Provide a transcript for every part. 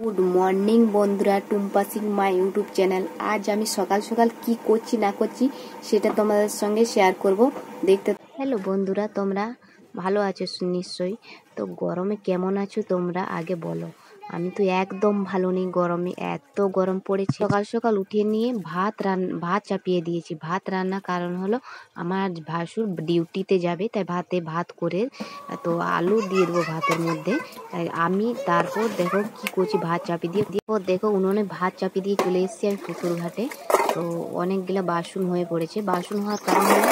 Good morning বন্ধুরা, Tumpa Singh my YouTube channel. আজ আমি সকাল সকাল কি করছি না করছি সেটা তোমাদের সঙ্গে শেয়ার করব, দেখতে। হ্যালো বন্ধুরা, তোমরা ভালো আছো নিশ্চয়ই। তো গরমে কেমন আছো তোমরা আগে বলো। আমি তো একদম ভালো নেই, গরমে এত গরম পড়েছে। সকাল সকাল উঠে নিয়ে ভাত চাপিয়ে দিয়েছি। ভাত রান্না কারণ হলো আমার ভাসুর ডিউটিতে যাবে, তাই ভাত করে তো আলু দিয়ে দেবো ভাতের মধ্যে। তাই আমি তারপর দেখো কি করছি, ভাত চাপিয়ে দিয়ে দেখো উনুনে ভাত চাপিয়ে দিয়ে চলে এসেছি আমি পুকুর ঘাটে। তো অনেকগুলো বাসন হয়ে পড়েছে। বাসন হওয়ার কারণ হলো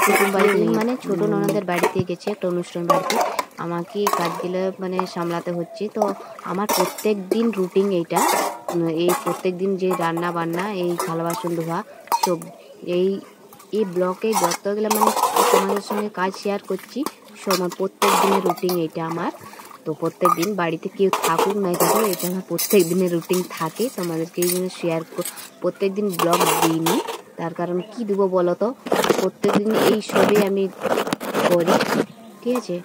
কুটুম বাড়িতে মানে ছোট ননদের বাড়িতে গেছে একটা অনুষ্ঠান বাড়িতে, আমাকে কাজগুলো মানে সামলাতে হচ্ছে। তো আমার প্রত্যেক দিন রুটিন এইটা, এই প্রত্যেক দিন যে রান্না বান্না, এই থালা বাসন ধোয়া সব, এই ব্লকে যতগুলো মানে তোমাদের সঙ্গে কাজ শেয়ার করছি সময় প্রত্যেক দিনের রুটিন এইটা আমার। তো প্রত্যেক দিন বাড়িতে কেউ থাকুক নাই থাকুক, এটা আমার প্রত্যেক দিনের রুটিন থাকে। তোমাদেরকে এই জন্য প্রত্যেক দিন ব্লগ দিইনি, তার কারণ কি দেবো বলো তো, প্রত্যেক দিন এই সবই আমি করি, ঠিক আছে।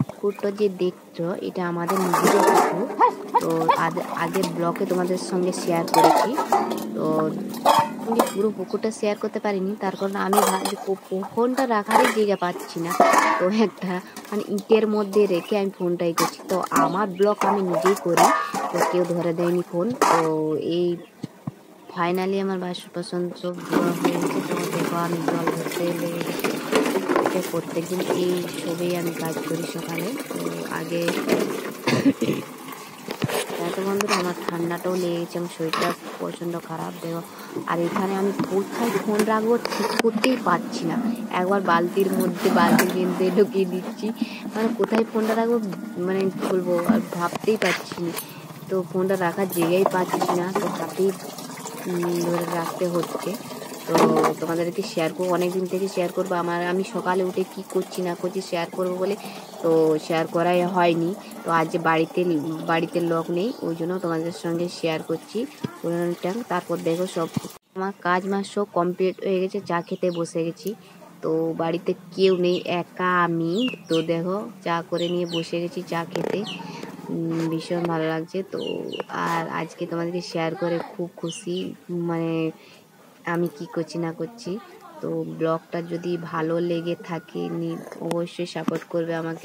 পুকুরটা যে দেখছো এটা আমাদের নিজেরও পুকুর। তো আগের ব্লগে তোমাদের সঙ্গে শেয়ার করেছি। তো পুরো পুকুরটা শেয়ার করতে পারিনি, তার কারণ আমি ফোনটা রাখারই জায়গা পাচ্ছি না। তো একটা মানে ইটের মধ্যে রেখে আমি ফোনটাই করছি। তো আমার ব্লগ আমি নিজেই করি, তো কেউ ধরে দেয়নি ফোন। তো এই ফাইনালি আমার বাসন পছন্দ সব ধোয়া হয়ে গেছে। তো দেখো আমি জল ধরতে লেগে গেছি। প্রত্যেকদিন এই সবেই আমি কাজ করি সকালে। তো আগে এত বন্ধুরা আমার ঠান্ডাটাও লেগে গেছে, আমার শরীরটা প্রচণ্ড খারাপ দেখো। আর এখানে আমি কোথায় ফোন রাখবো ঠিক করতেই পারছি না। একবার বালতির মধ্যে ঢুকিয়ে দিচ্ছি, মানে কোথায় ফোনটা রাখবো মানে কি বলবো আর ভাবতেই পারছি না। তো ফোনটা রাখার জায়গায় পাচ্ছি না, তো হাতেই ধরে রাখতে হচ্ছে। তো তোমাদেরকে শেয়ার করবো, অনেকদিন থেকে শেয়ার করবো আমি সকালে উঠে কি করছি না করছি শেয়ার করবো বলে, তো শেয়ার করাই হয়নি। তো আজ বাড়িতে লোক নেই, ওই জন্য তোমাদের সঙ্গে শেয়ার করছি অনুষ্ঠানটা। তারপর দেখো সব আমার কাজ সব কমপ্লিট হয়ে গেছে, চা খেতে বসে গেছি। তো বাড়িতে কেউ নেই, একা আমি। তো দেখো চা করে নিয়ে বসে গেছি চা খেতে, ভীষণ ভালো লাগছে। তো আর আজকে তোমাদেরকে শেয়ার করে খুব খুশি, মানে আমি কি করছি না করছি। তো ব্লগটা যদি ভালো লেগে থাকে অবশ্যই সাপোর্ট করবে আমাকে।